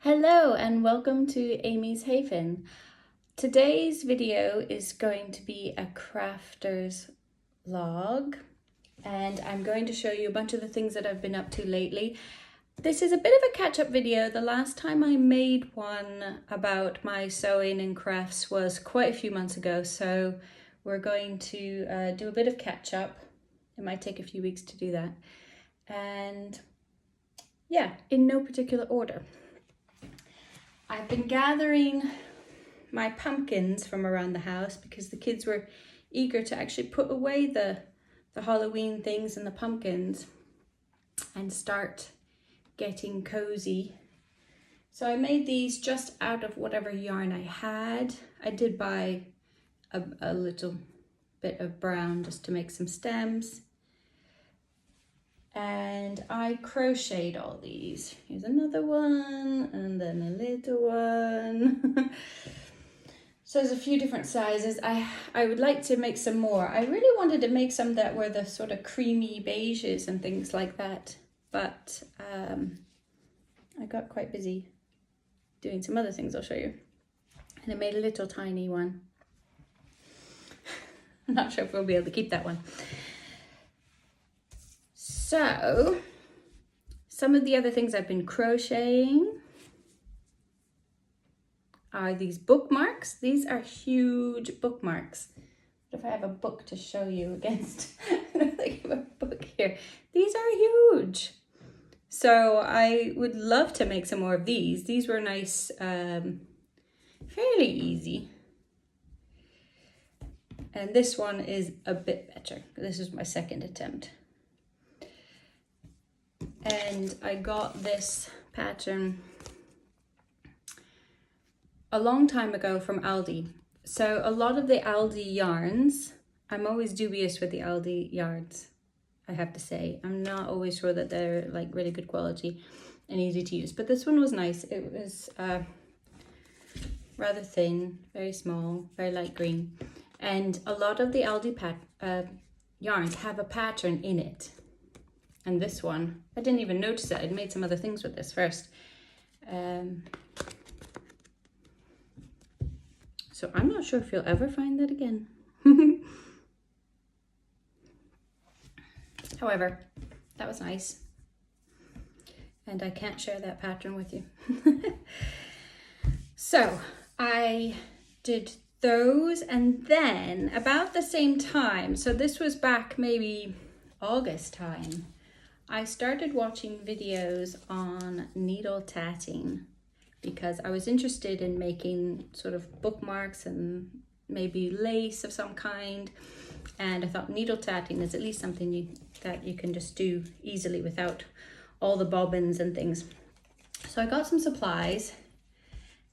Hello and welcome to Amy's Haven. Today's video is going to be a crafter's log and I'm going to show you a bunch of the things that I've been up to lately. This is a bit of a catch-up video. The last time I made one about my sewing and crafts was quite a few months ago, so we're going to do a bit of catch-up. It might take a few weeks to do that. And yeah, in no particular order. I've been gathering my pumpkins from around the house because the kids were eager to actually put away the Halloween things and the pumpkins and start getting cozy. So I made these just out of whatever yarn I had. I did buy a little bit of brown just to make some stems. And I crocheted all these. Here's another one, and then a little one. So there's a few different sizes. I would like to make some more. I really wanted to make some that were the sort of creamy beiges and things like that. But I got quite busy doing some other things I'll show you. And I made a little tiny one. I'm not sure if we'll be able to keep that one. So, some of the other things I've been crocheting are these bookmarks. These are huge bookmarks. What if I have a book to show you against? I have a book here. These are huge. So I would love to make some more of these. These were nice, fairly easy. And this one is a bit better. This is my second attempt. And I got this pattern a long time ago from Aldi. So a lot of the Aldi yarns, I'm always dubious with the Aldi yarns, I have to say. I'm not always sure that they're like really good quality and easy to use. But this one was nice. It was rather thin, very small, very light green. And a lot of the Aldi yarns have a pattern in it. And this one, I didn't even notice it. I'd made some other things with this first. So I'm not sure if you'll ever find that again. However, that was nice. And I can't share that pattern with you. So I did those, and then about the same time, so this was back maybe August time, I started watching videos on needle tatting because I was interested in making sort of bookmarks and maybe lace of some kind. And I thought needle tatting is at least something that you can just do easily without all the bobbins and things. So I got some supplies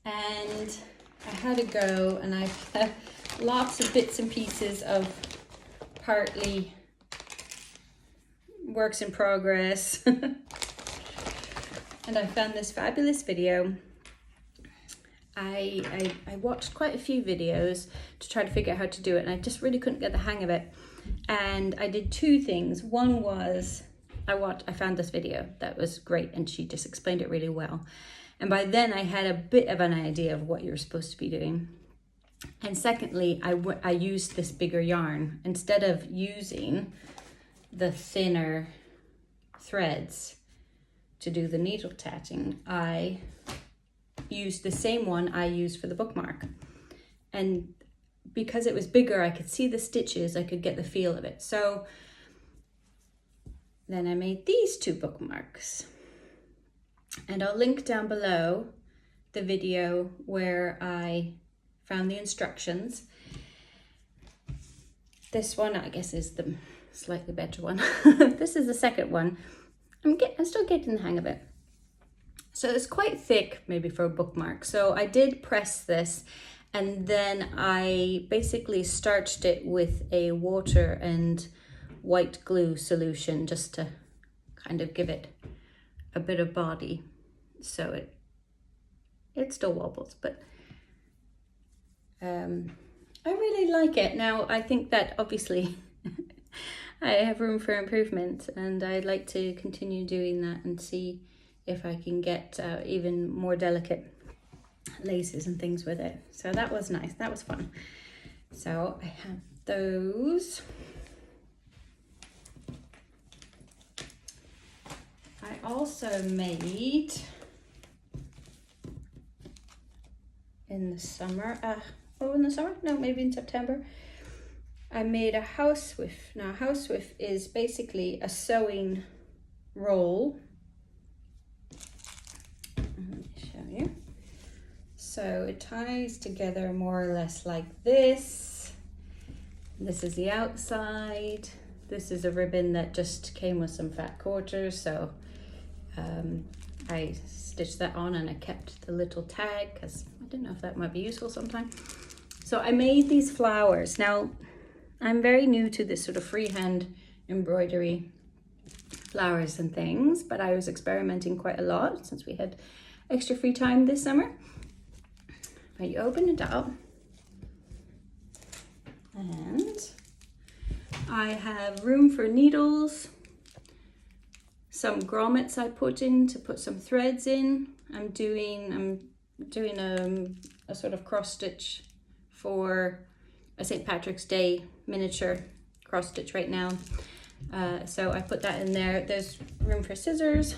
and I had a go, and I had lots of bits and pieces of partly works in progress. And I found this fabulous video. I watched quite a few videos to try to figure out how to do it, and I just really couldn't get the hang of it. And I did two things. One was I found this video that was great, and she just explained it really well. And by then I had a bit of an idea of what you're supposed to be doing. And secondly, I used this bigger yarn instead of using the thinner threads to do the needle tatting. I used the same one I used for the bookmark, and because it was bigger, I could see the stitches, I could get the feel of it. So then I made these two bookmarks, and I'll link down below the video where I found the instructions. This one, I guess, is the slightly better one. This is the second one. I'm still getting the hang of it. So it's quite thick, maybe for a bookmark. So I did press this, and then I basically starched it with a water and white glue solution just to kind of give it a bit of body. So it still wobbles, but I really like it. Now I think that obviously I have room for improvement, and I'd like to continue doing that and see if I can get even more delicate laces and things with it. So that was nice, that was fun. So I have those. I also made in the summer, no, maybe in September, I made a house swift. Now a house swift is basically a sewing roll. Let me show you. So it ties together more or less like this. This is the outside. This is a ribbon that just came with some fat quarters, so I stitched that on and I kept the little tag because I didn't know if that might be useful sometime. So I made these flowers. Now I'm very new to this sort of freehand embroidery flowers and things, but I was experimenting quite a lot since we had extra free time this summer. But you open it up and I have room for needles, some grommets I put in to put some threads in. I'm doing a sort of cross stitch for a St. Patrick's Day miniature cross stitch right now. So I put that in there. There's room for scissors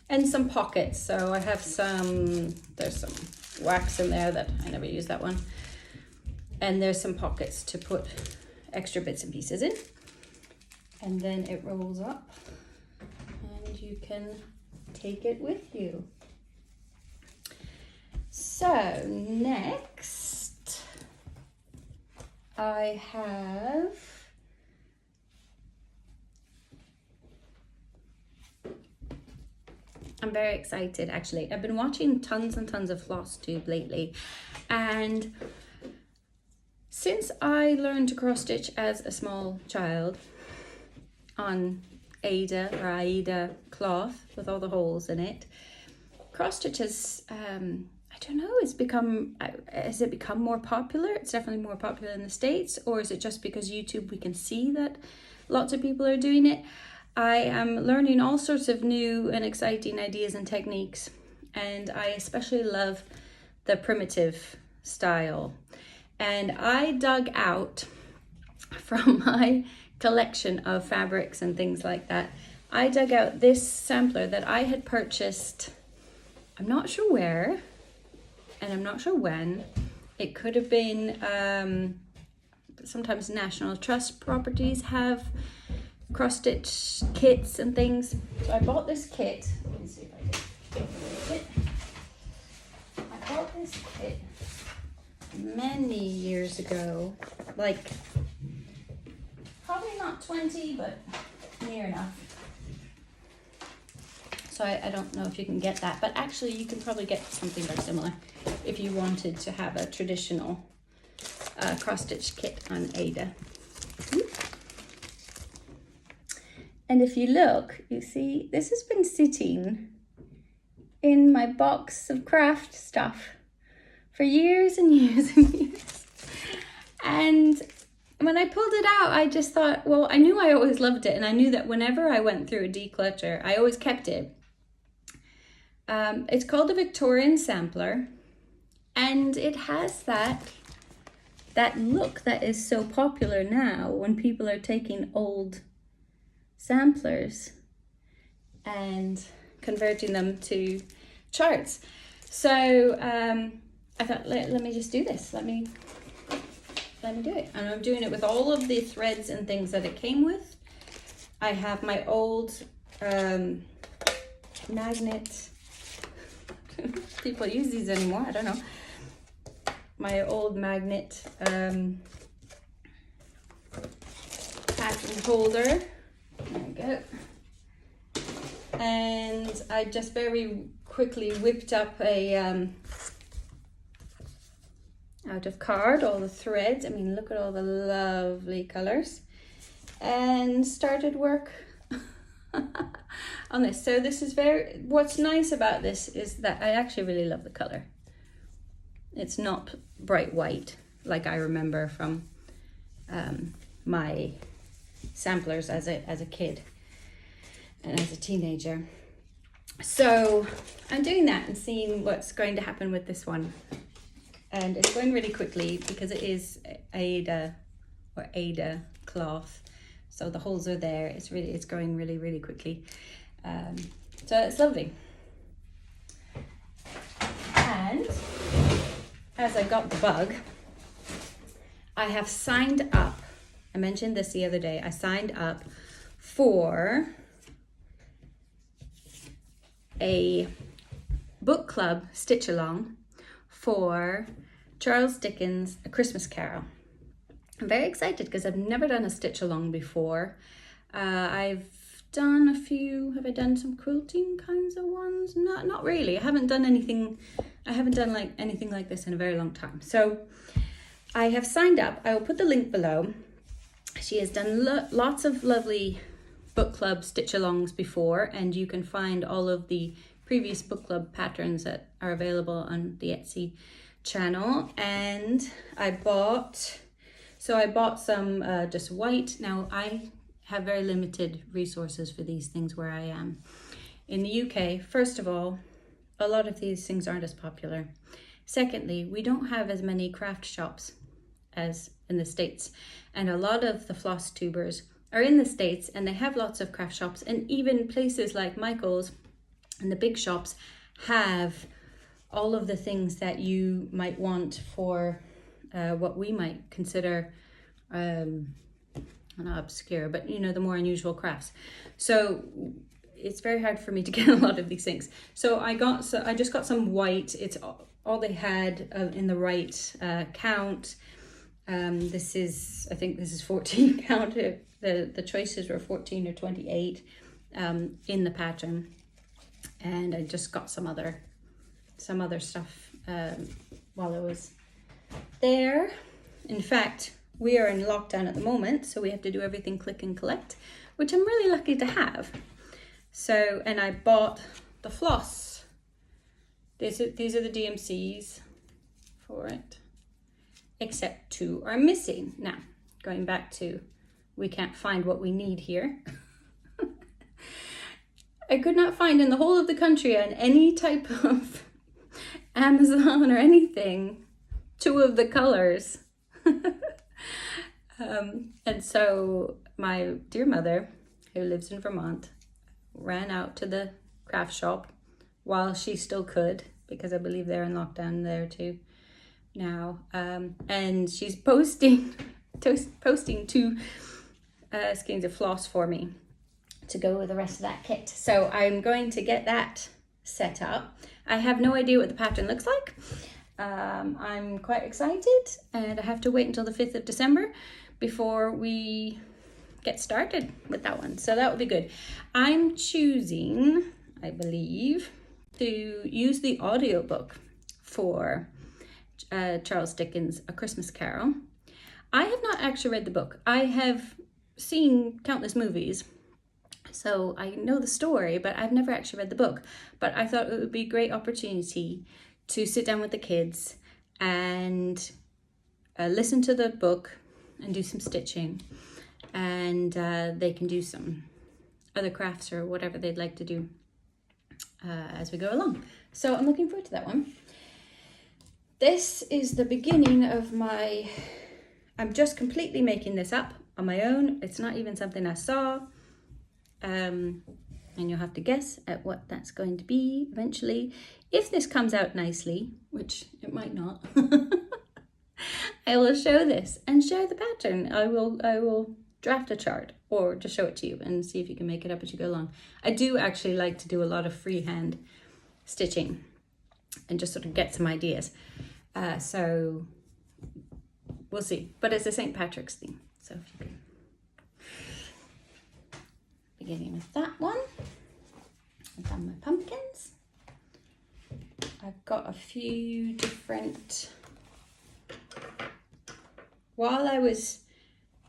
and some pockets. So I have there's some wax in there that I never use that one. And there's some pockets to put extra bits and pieces in. And then it rolls up and you can take it with you. So next I have I'm very excited actually. I've been watching tons and tons of Flosstube lately, and since I learned to cross stitch as a small child on Aida cloth with all the holes in it, cross stitch has I don't know, has it become more popular? It's definitely more popular in the States, or is it just because YouTube we can see that lots of people are doing it? I am learning all sorts of new and exciting ideas and techniques, and I especially love the primitive style. And I dug out from my collection of fabrics and things like that, I dug out this sampler that I had purchased, I'm not sure where, and I'm not sure when. It could have been, sometimes National Trust properties have cross-stitch kits and things. So I bought this kit. Let me see if I can get it. I bought this kit many years ago, like probably not 20, but near enough. So I don't know if you can get that, but actually you can probably get something very similar if you wanted to have a traditional cross-stitch kit on Aida. And if you look, you see, this has been sitting in my box of craft stuff for years and years and years. And when I pulled it out, I just thought, well, I knew I always loved it. And I knew that whenever I went through a declutter, I always kept it. It's called a Victorian sampler. And it has that look that is so popular now when people are taking old samplers and converting them to charts. So I thought, let me just do this. Let me do it. And I'm doing it with all of the threads and things that it came with. I have my old magnet. People use these anymore, I don't know. My old magnet pattern holder. There we go. And I just very quickly whipped up a out of card all the threads. I mean, look at all the lovely colors, and started work on this. So this is what's nice about this is that I actually really love the color. It's not bright white like I remember from my samplers as a kid and as a teenager. So I'm doing that and seeing what's going to happen with this one. And it's going really quickly because it is Ada cloth. So the holes are there. It's going really quickly. So it's lovely. And as I got the bug, I have signed up. I mentioned this the other day. I signed up for a book club stitch along for Charles Dickens' A Christmas Carol. I'm very excited because I've never done a stitch along before. I've done a few. Have I done some quilting kinds of ones? Not really. I haven't done anything like this in a very long time. So I have signed up. I will put the link below. She has done lots of lovely book club stitch alongs before, and you can find all of the previous book club patterns that are available on the Etsy channel. And I bought some just white. Now I have very limited resources for these things where I am. In the UK, first of all, a lot of these things aren't as popular. Secondly, we don't have as many craft shops as in the States. And a lot of the floss tubers are in the States and they have lots of craft shops, and even places like Michael's and the big shops have all of the things that you might want for what we might consider not obscure, but you know, the more unusual crafts. So it's very hard for me to get a lot of these things. So I just got some white. It's all they had in the right count. I think this is 14 count. The choices were 14 or 28 in the pattern, and I just got some other stuff while I was there. In fact, we are in lockdown at the moment, so we have to do everything click and collect, which I'm really lucky to have. So, and I bought the floss. These are the DMCs for it, except 2 are missing. Now, going back to, we can't find what we need here. I could not find in the whole of the country on any type of Amazon or anything 2 of the colors. And so my dear mother, who lives in Vermont, ran out to the craft shop while she still could, because I believe they're in lockdown there too now. And she's posting 2 skeins of floss for me to go with the rest of that kit. So I'm going to get that set up. I have no idea what the pattern looks like. I'm quite excited, and I have to wait until the 5th of December before we get started with that one. So that will be good. I'm choosing, I believe, to use the audiobook for Charles Dickens' A Christmas Carol. I have not actually read the book. I have seen countless movies, so I know the story, but I've never actually read the book. But I thought it would be a great opportunity to sit down with the kids and listen to the book and do some stitching, and they can do some other crafts or whatever they'd like to do as we go along. So I'm looking forward to that one. This is the beginning of I'm just completely making this up on my own. It's not even something I saw. And you'll have to guess at what that's going to be eventually. If this comes out nicely, which it might not, I will show this and share the pattern. I will draft a chart or just show it to you and see if you can make it up as you go along. I do actually like to do a lot of freehand stitching and just sort of get some ideas. So we'll see. But it's a St. Patrick's theme. So if you can. Beginning with that one. I've done my pumpkins. I've got a few different. While I was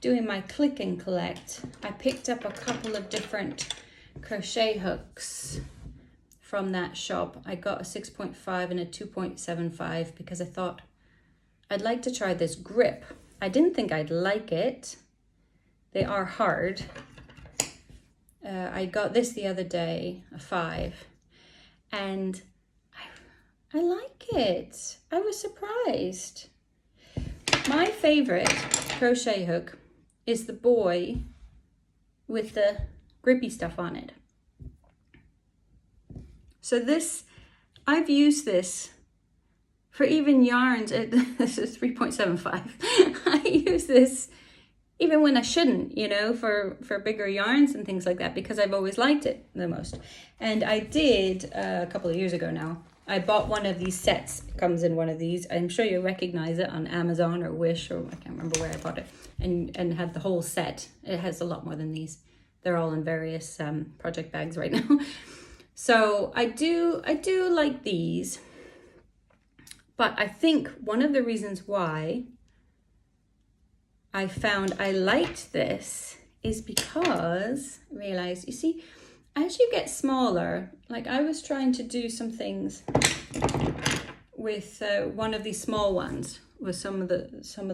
doing my click and collect, I picked up a couple of different crochet hooks from that shop. I got a 6.5 and a 2.75 because I thought I'd like to try this grip. I didn't think I'd like it. They are hard. I got this the other day, a 5, and I like it. I was surprised. My favorite crochet hook is the boy with the grippy stuff on it. So this, I've used this for even yarns. This is 3.75. I use this even when I shouldn't, you know, for bigger yarns and things like that, because I've always liked it the most. And I did a couple of years ago now, I bought one of these sets. It comes in one of these. I'm sure you'll recognize it on Amazon or Wish, or I can't remember where I bought it, and had the whole set. It has a lot more than these. They're all in various project bags right now. So I do like these, but I think one of the reasons why I found I liked this is because I realized, you see, as you get smaller, like I was trying to do some things with one of these small ones with some of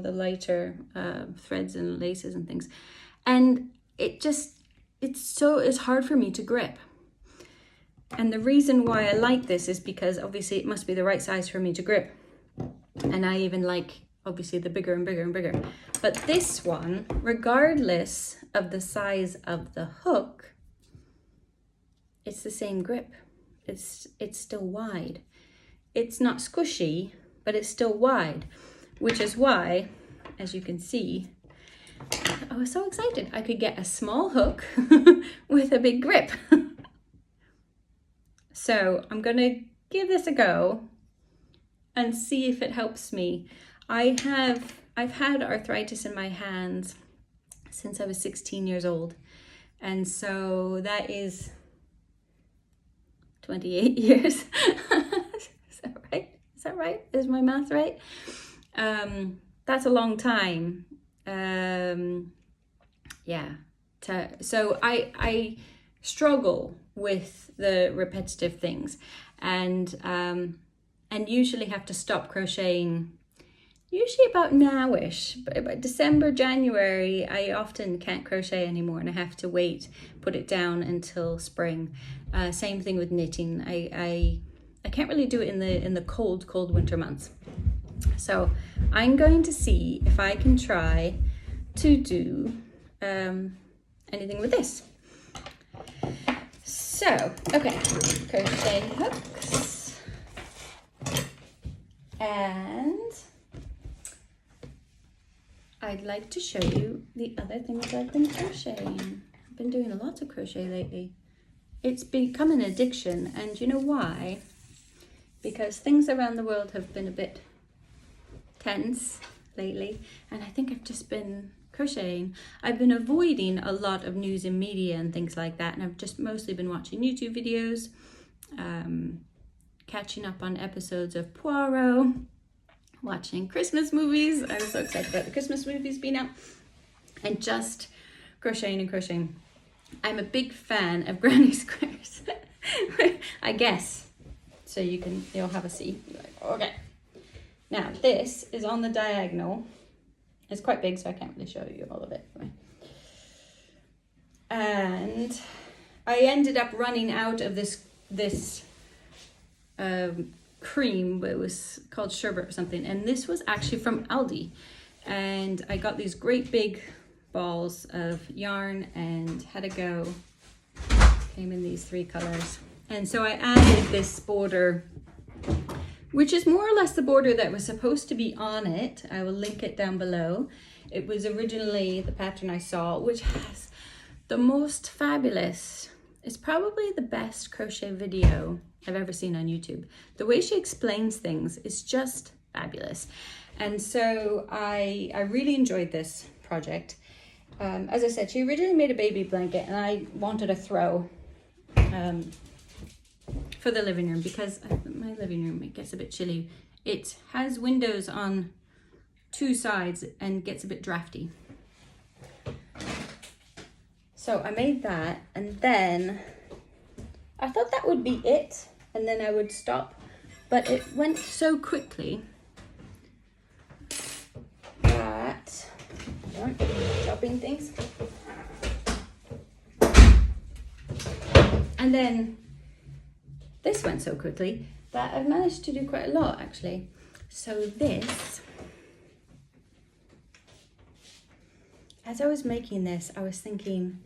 the lighter threads and laces and things, and it's hard for me to grip. And the reason why I like this is because obviously it must be the right size for me to grip, and I even like obviously the bigger and bigger and bigger. But this one, regardless of the size of the hook, it's the same grip. It's still wide. It's not squishy, but it's still wide, which is why, as you can see, I was so excited. I could get a small hook with a big grip. So I'm gonna give this a go and see if it helps me. I've had arthritis in my hands since I was 16 years old. And so that is 28 years. Is that right? Is that right? Is my math right? That's a long time. So I struggle with the repetitive things, and usually have to stop crocheting usually about nowish, but about December, January, I often can't crochet anymore and I have to wait, put it down until spring. Same thing with knitting. I can't really do it in the cold winter months. So I'm going to see if I can try to do anything with this. So, okay, crochet hooks, and I'd like to show you the other things I've been crocheting. I've been doing lots of crochet lately. It's become an addiction, and you know why? Because things around the world have been a bit tense lately, and I think I've just been crocheting. I've been avoiding a lot of news and media and things like that, and I've just mostly been watching YouTube videos, catching up on episodes of Poirot, watching Christmas movies. I was so excited about the Christmas movies being out, and just crocheting and crocheting. I'm a big fan of granny squares, I guess. So you'll have a see. Like, okay. Now this is on the diagonal. It's quite big, so I can't really show you all of it. And I ended up running out of this cream, but it was called sherbet or something. And this was actually from Aldi. And I got these great big balls of yarn and had a go. Came in these 3 colors. And so I added this border, which is more or less the border that was supposed to be on it. I will link it down below. It was originally the pattern I saw, which has the most fabulous, it's probably the best crochet video I've ever seen on YouTube. The way she explains things is just fabulous. And so I really enjoyed this project. As I said, she originally made a baby blanket, and I wanted a throw for the living room, because my living room, it gets a bit chilly. It has windows on 2 sides and gets a bit drafty. So I made that, and then I thought that would be it, and then I would stop, but it went so quickly that, chopping things, and then this went so quickly that I've managed to do quite a lot actually. So this, as I was making this, I was thinking,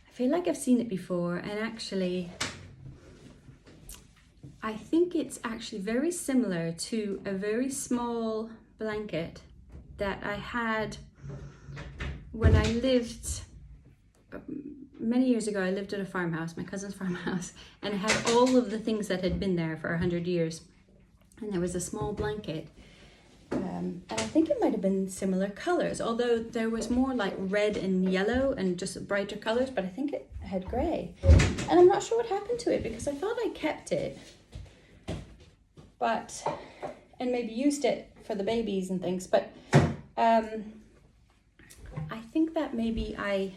I feel like I've seen it before, and actually I think it's actually very similar to a very small blanket that I had when I lived, many years ago. I lived at a farmhouse, my cousin's farmhouse, and it had all of the things that had been there for 100 years. And there was a small blanket, and I think it might have been similar colors, although there was more like red and yellow and just brighter colors, but I think it had gray. And I'm not sure what happened to it because I thought I kept it, and maybe used it for the babies and things, but I think that maybe I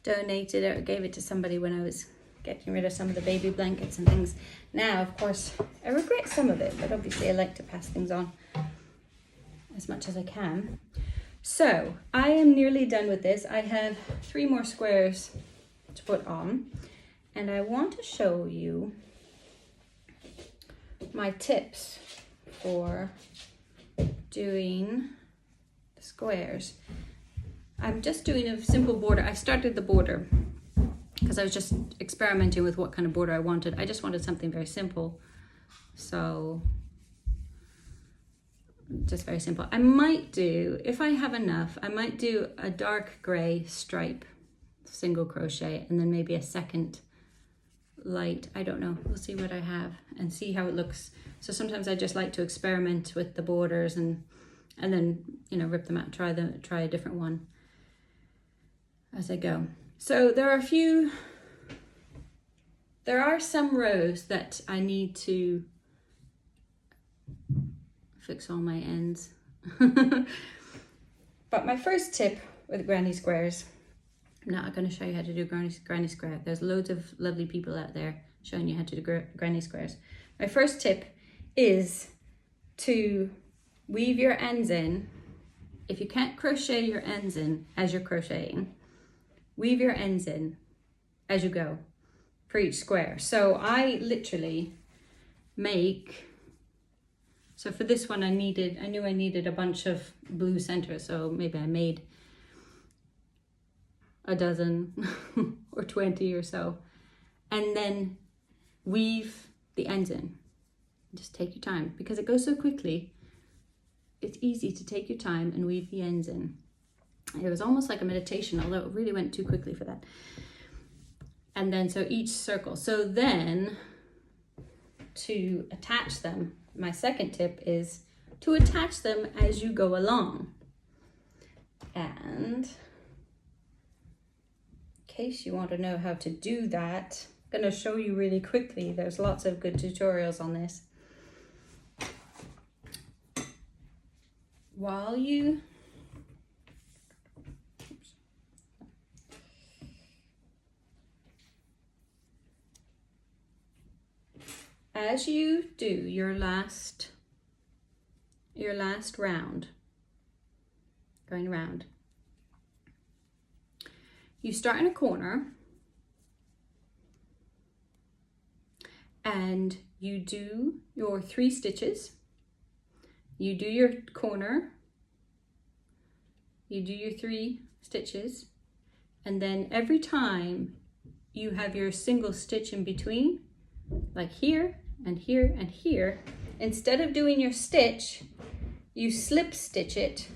donated it or gave it to somebody when I was getting rid of some of the baby blankets and things. Now, of course, I regret some of it, but obviously I like to pass things on as much as I can. So I am nearly done with this. I have 3 more squares to put on, and I want to show you my tips for doing the squares. I'm just doing a simple border. I started the border because I was just experimenting with what kind of border I wanted. I just wanted something very simple. So just very simple. I might do, if I have enough, I might do a dark gray stripe single crochet and then maybe a second light. I don't know. We'll see what I have and see how it looks. So sometimes I just like to experiment with the borders and then, you know, rip them out, try a different one as I go. So there are some rows that I need to fix all my ends. But my first tip with granny squares, I'm not going to show you how to do granny square. There's loads of lovely people out there showing you how to do granny squares. My first tip is to weave your ends in. If you can't crochet your ends in as you're crocheting, weave your ends in as you go for each square. So I literally make, so for this one I knew I needed a bunch of blue centers, so maybe I made a dozen or 20 or so, and then weave the ends in. Just take your time because it goes so quickly. It's easy to take your time and weave the ends in. It was almost like a meditation, although it really went too quickly for that. And then so each circle. So then to attach them, my second tip is to attach them as you go along. And in case you want to know how to do that, I'm going to show you really quickly. There's lots of good tutorials on this. As you do your last round, going around, you start in a corner and you do your 3 stitches, you do your corner, you do your 3 stitches, and then every time you have your single stitch in between, like here and here and here, instead of doing your stitch, you slip stitch it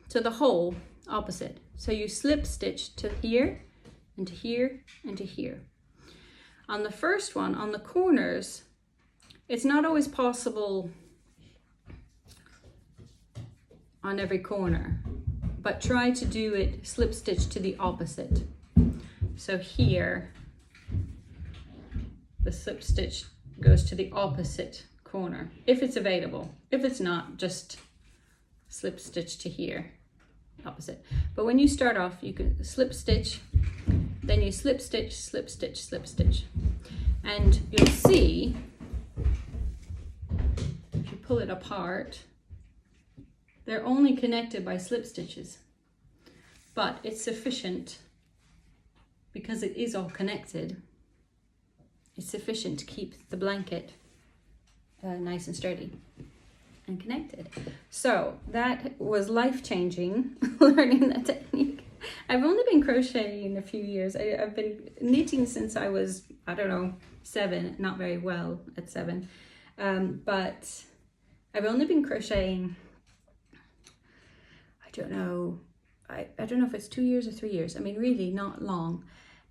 to the hole opposite. So you slip stitch to here and to here and to here. On the first one, on the corners, it's not always possible on every corner, but try to do it slip stitch to the opposite. So here, the slip stitch goes to the opposite corner, if it's available. If it's not, just slip stitch to here, opposite. But when you start off, you can slip stitch, then you slip stitch, slip stitch, slip stitch. And you'll see, if you pull it apart, they're only connected by slip stitches, but it's sufficient because it is all connected. is sufficient to keep the blanket nice and sturdy and connected. So that was life-changing, learning that technique. I've only been crocheting a few years. I've been knitting since I was, I don't know, 7, not very well at 7. But I've only been crocheting, I don't know if it's 2 years or 3 years. I mean, really not long.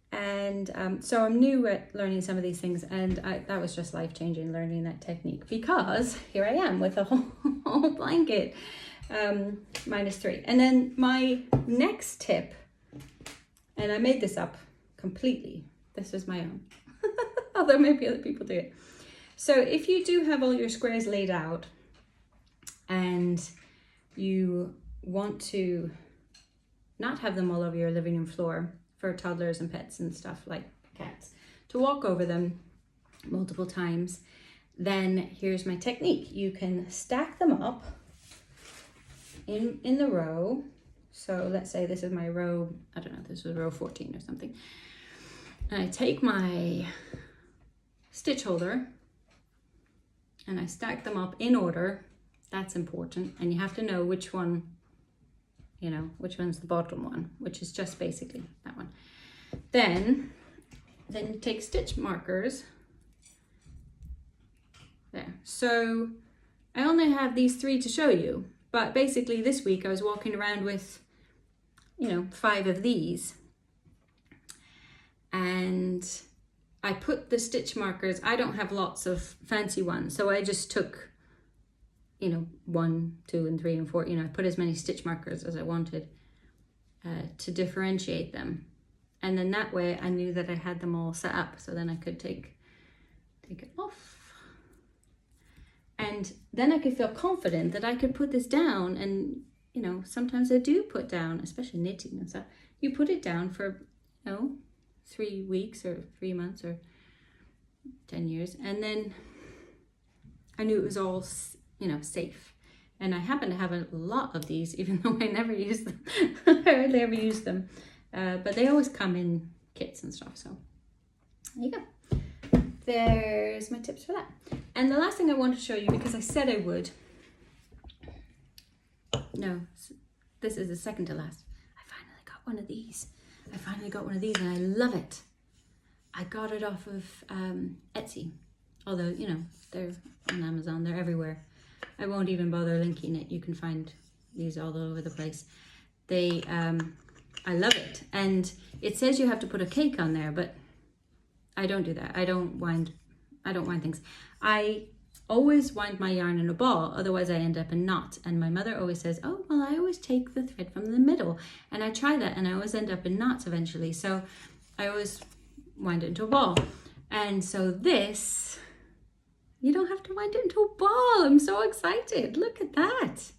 And so I'm new at learning some of these things, and that was just life-changing, learning that technique, because here I am with a whole blanket, -3. And then my next tip, and I made this up completely, this is my own, although maybe other people do it. So if you do have all your squares laid out and you want to not have them all over your living room floor for toddlers and pets and stuff like cats, to walk over them multiple times, then here's my technique. You can stack them up in the row. So let's say this is my row, I don't know, this was row 14 or something. And I take my stitch holder and I stack them up in order. That's important. And you have to know which one, you know, which one's the bottom one, which is just basically that one. Then you take stitch markers. There. So I only have these 3 to show you, but basically this week I was walking around with, you know, 5 of these. And I put the stitch markers, I don't have lots of fancy ones, so I just took, you know, 1, 2, and 3, and 4, you know, I put as many stitch markers as I wanted to differentiate them. And then that way I knew that I had them all set up, so then I could take it off. And then I could feel confident that I could put this down. And, you know, sometimes I do put down, especially knitting and stuff, you put it down for, you know, 3 weeks or 3 months or 10 years. And then I knew it was all, you know, safe. And I happen to have a lot of these, even though I never use them. I hardly ever use them. But they always come in kits and stuff. So there you go. There's my tips for that. And the last thing I want to show you, because I said I would. No, this is the second to last. I finally got one of these. And I love it. I got it off of Etsy. Although, you know, they're on Amazon, they're everywhere. I won't even bother linking it. You can find these all over the place. They, I love it. And it says you have to put a cake on there, but I don't do that. I don't wind things. I always wind my yarn in a ball, otherwise I end up in knots. And my mother always says, oh, well, I always take the thread from the middle. And I try that and I always end up in knots eventually. So I always wind it into a ball. And so this, you don't have to wind it into a ball. I'm so excited. Look at that.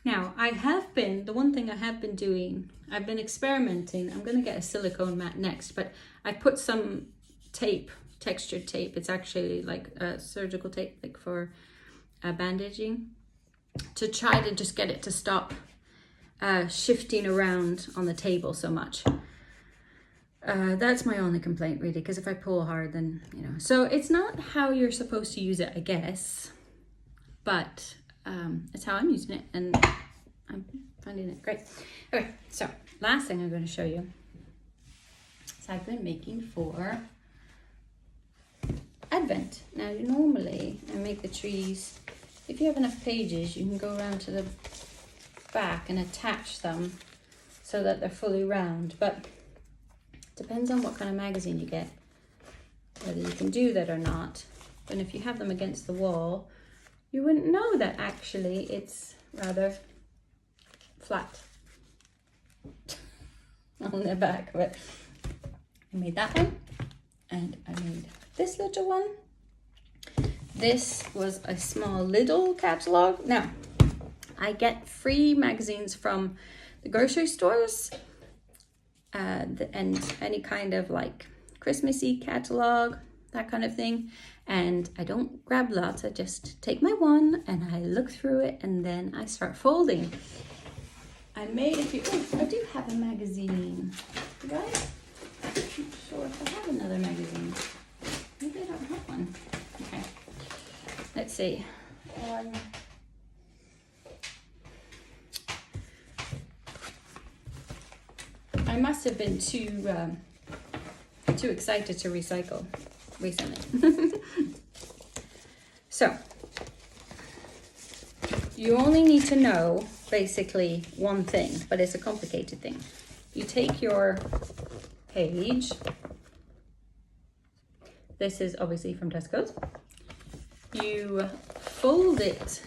Now, the one thing I have been doing, I've been experimenting. I'm going to get a silicone mat next, but I put some tape, textured tape. It's actually like surgical tape, like for bandaging, to try to just get it to stop shifting around on the table so much. That's my only complaint, really, because if I pull hard, then, you know. So it's not how you're supposed to use it, I guess, but it's how I'm using it, and I'm finding it great. Okay, so last thing I'm going to show you is I've been making for Advent. Now, normally I make the trees, if you have enough pages, you can go around to the back and attach them so that they're fully round, but it depends on what kind of magazine you get, whether you can do that or not. And if you have them against the wall, you wouldn't know that actually it's rather flat on the back of it. I made that one, and I made this little one. This was a small Lidl catalog. Now, I get free magazines from the grocery stores and any kind of like Christmassy catalog, that kind of thing. And I don't grab lots, I just take my one and I look through it and then I start folding. I made a few, I do have a magazine, right? I'm not sure if I have another magazine. one. Okay, let's see. I must have been too excited to recycle recently. So, you only need to know basically one thing, but it's a complicated thing. You take your page. This is obviously from Tesco's. You fold it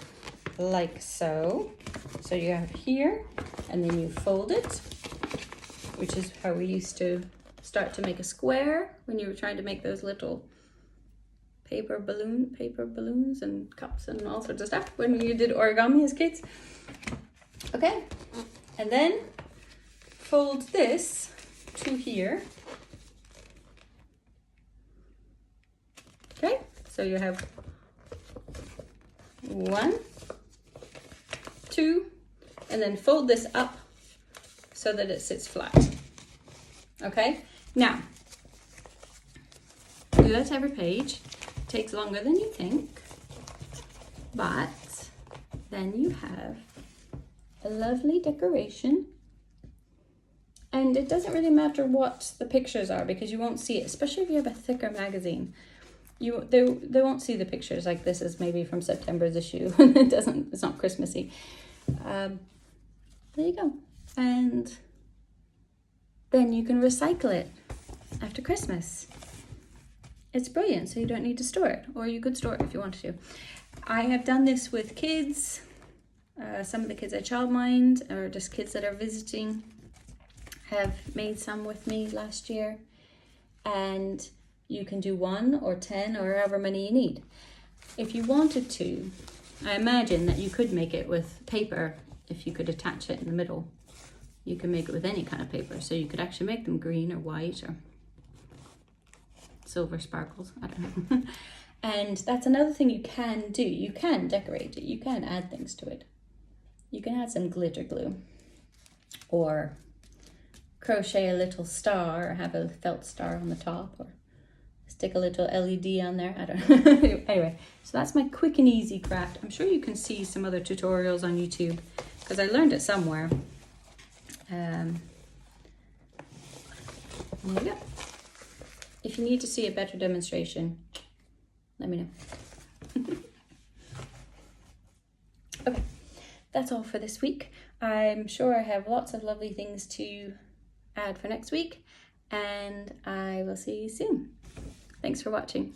like so. So you have here, and then you fold it, which is how we used to start to make a square when you were trying to make those little paper balloons and cups and all sorts of stuff when you did origami as kids. Okay, and then fold this to here. Okay, so you have 1, 2, and then fold this up so that it sits flat. Okay, now do that every page. It takes longer than you think, but then you have a lovely decoration. And it doesn't really matter what the pictures are because you won't see it, especially if you have a thicker magazine. They won't see the pictures. Like this is maybe from September's issue and it's not Christmassy. There you go. And then you can recycle it after Christmas. It's brilliant, so you don't need to store it, or you could store it if you wanted to. I have done this with kids. Some of the kids at Childmind, or just kids that are visiting, have made some with me last year. And you can do 1 or 10 or however many you need. If you wanted to, I imagine that you could make it with paper if you could attach it in the middle. You can make it with any kind of paper, so you could actually make them green or white or silver sparkles, I don't know. And that's another thing you can do. You can decorate it, you can add things to it. You can add some glitter glue, or crochet a little star, or have a felt star on the top, or stick a little LED on there, I don't know. Anyway, so that's my quick and easy craft. I'm sure you can see some other tutorials on YouTube, because I learned it somewhere. There you go. If you need to see a better demonstration, let me know. Okay, that's all for this week. I'm sure I have lots of lovely things to add for next week, and I will see you soon. Thanks for watching.